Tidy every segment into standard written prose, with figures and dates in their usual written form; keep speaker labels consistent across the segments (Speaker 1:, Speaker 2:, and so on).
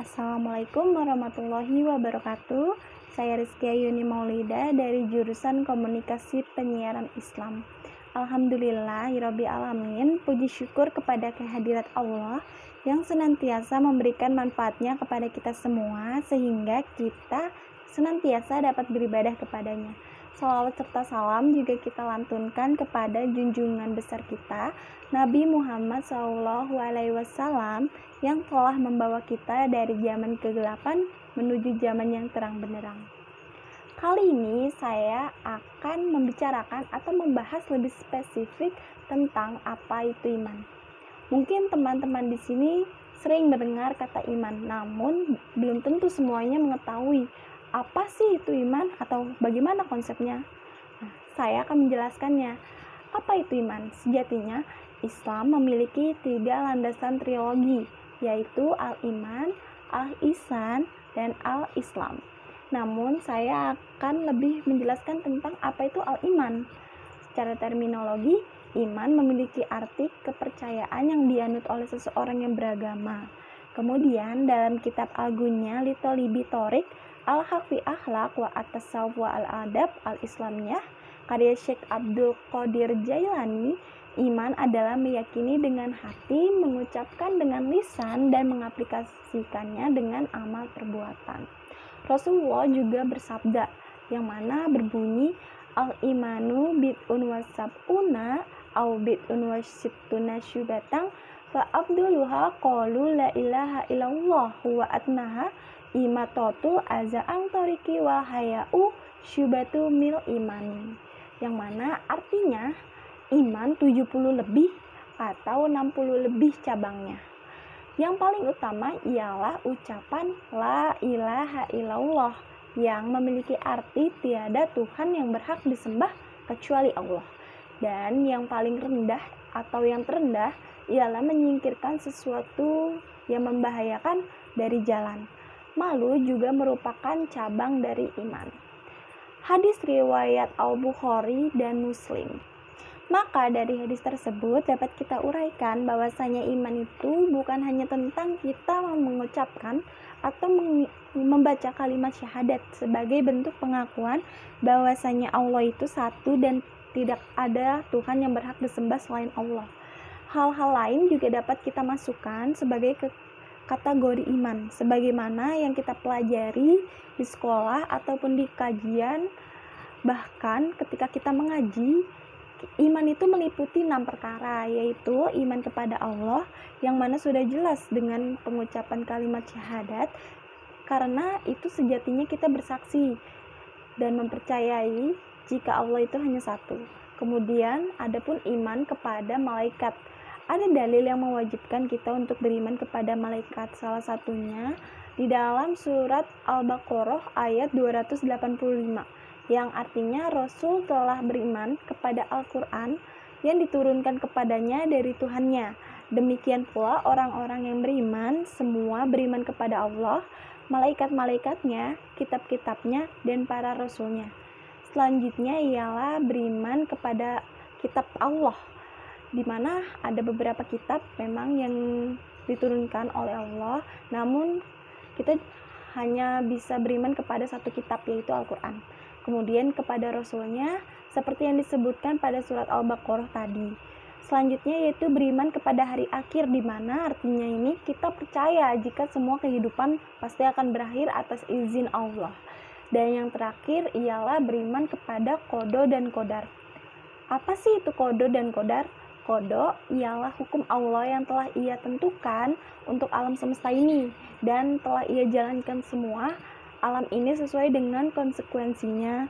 Speaker 1: Assalamualaikum warahmatullahi wabarakatuh. Saya Rizkia Yuni Maulida dari jurusan Komunikasi Penyiaran Islam. Alhamdulillahirabbil alamin. Puji syukur kepada kehadirat Allah yang senantiasa memberikan manfaatnya kepada kita semua sehingga kita senantiasa dapat beribadah kepadanya. Salawat serta salam juga kita lantunkan kepada junjungan besar kita, Nabi Muhammad SAW, yang telah membawa kita dari zaman kegelapan menuju zaman yang terang benderang. Kali ini saya akan membicarakan atau membahas lebih spesifik tentang apa itu iman. Mungkin teman-teman di sini sering mendengar kata iman, namun belum tentu semuanya mengetahui apa sih itu iman atau bagaimana konsepnya. Nah, saya akan menjelaskannya. Apa itu iman? Sejatinya, Islam memiliki 3 landasan trilogi, yaitu al-iman, al-ihsan, dan al-islam. Namun, saya akan lebih menjelaskan tentang apa itu al-iman. Secara terminologi, iman memiliki arti kepercayaan yang dianut oleh seseorang yang beragama. Kemudian, dalam kitab Al-Gunya li Tholibi Thorik, Al-Haq fi Akhlaq wa At-Tasawwuf wa Al-Adab Al-Islamiyah, karya Syekh Abdul Qadir Jailani, iman adalah meyakini dengan hati, mengucapkan dengan lisan, dan mengaplikasikannya dengan amal perbuatan. Rasulullah juga bersabda, yang mana berbunyi, al-imanu bid'un wa sab'una au bid'un wa sittuna syubatan fa abduluha qalu la ilaha illallah wa atnaha imatotu aza'ang toriki wa haya'u syubatu mil imani, yang mana artinya iman 70 lebih atau 60 lebih cabangnya. Yang paling utama ialah ucapan la ilaha illallah yang memiliki arti tiada Tuhan yang berhak disembah kecuali Allah. Dan yang paling rendah atau yang terendah ialah menyingkirkan sesuatu yang membahayakan dari jalan. Malu juga merupakan cabang dari iman. Hadis riwayat Al-Bukhari dan Muslim. Maka dari hadis tersebut dapat kita uraikan bahwasanya iman itu bukan hanya tentang kita mengucapkan atau membaca kalimat syahadat sebagai bentuk pengakuan bahwasanya Allah itu satu dan tidak ada Tuhan yang berhak disembah selain Allah. Hal-hal lain juga dapat kita masukkan sebagai kategori iman, sebagaimana yang kita pelajari di sekolah ataupun di kajian. Bahkan ketika kita mengaji, iman itu meliputi 6 perkara, yaitu iman kepada Allah, yang mana sudah jelas dengan pengucapan kalimat syahadat, karena itu sejatinya kita bersaksi dan mempercayai jika Allah itu hanya satu. Kemudian adapun iman kepada malaikat. Ada dalil yang mewajibkan kita untuk beriman kepada malaikat. Salah satunya di dalam surat Al-Baqarah ayat 285, yang artinya Rasul telah beriman kepada Al-Quran yang diturunkan kepadanya dari Tuhannya. Demikian pula orang-orang yang beriman, semua beriman kepada Allah, malaikat-malaikatnya, kitab-kitabnya, dan para rasulnya. Selanjutnya ialah beriman kepada kitab Allah, di mana ada beberapa kitab memang yang diturunkan oleh Allah, namun kita hanya bisa beriman kepada satu kitab, yaitu Al-Quran. Kemudian kepada Rasulnya seperti yang disebutkan pada surat Al-Baqarah tadi. Selanjutnya yaitu beriman kepada hari akhir, di mana artinya ini kita percaya jika semua kehidupan pasti akan berakhir atas izin Allah. Dan yang terakhir ialah beriman kepada qada dan qadar. Apa sih itu qada dan qadar? Qada ialah hukum Allah yang telah Ia tentukan untuk alam semesta ini dan telah Ia jalankan semua alam ini sesuai dengan konsekuensinya,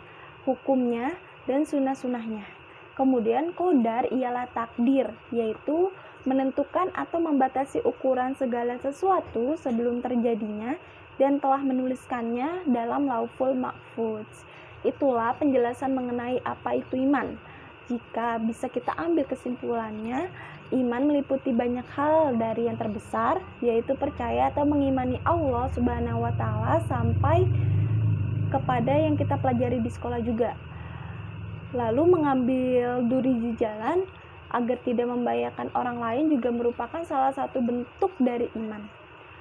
Speaker 1: hukumnya, dan sunnah-sunnahnya. Kemudian qadar ialah takdir, yaitu menentukan atau membatasi ukuran segala sesuatu sebelum terjadinya dan telah menuliskannya dalam Lauhul Mahfuz. Itulah penjelasan mengenai apa itu iman. Jika bisa kita ambil kesimpulannya, iman meliputi banyak hal, dari yang terbesar yaitu percaya atau mengimani Allah Subhanahu wa Ta'ala sampai kepada yang kita pelajari di sekolah juga. Lalu mengambil duri di jalan agar tidak membahayakan orang lain juga merupakan salah satu bentuk dari iman.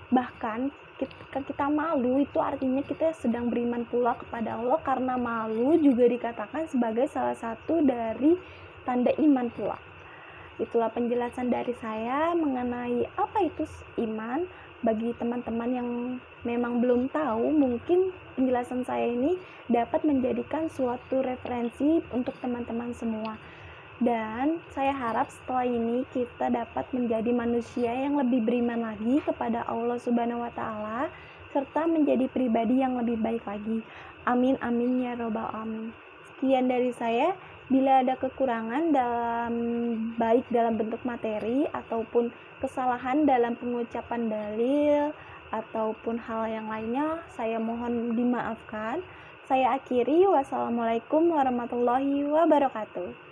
Speaker 1: Bahkan ketika kita malu itu artinya kita sedang beriman pula kepada Allah, karena malu juga dikatakan sebagai salah satu dari tanda iman pula. Itulah penjelasan dari saya mengenai apa itu iman. Bagi teman-teman yang memang belum tahu, mungkin penjelasan saya ini dapat menjadikan suatu referensi untuk teman-teman semua. Dan saya harap setelah ini kita dapat menjadi manusia yang lebih beriman lagi kepada Allah Subhanahu wa Ta'ala, serta menjadi pribadi yang lebih baik lagi. Amin amin ya robbal alamin. Sekian dari saya. Bila ada kekurangan baik dalam bentuk materi ataupun kesalahan dalam pengucapan dalil ataupun hal yang lainnya, saya mohon dimaafkan. Saya akhiri, wassalamualaikum warahmatullahi wabarakatuh.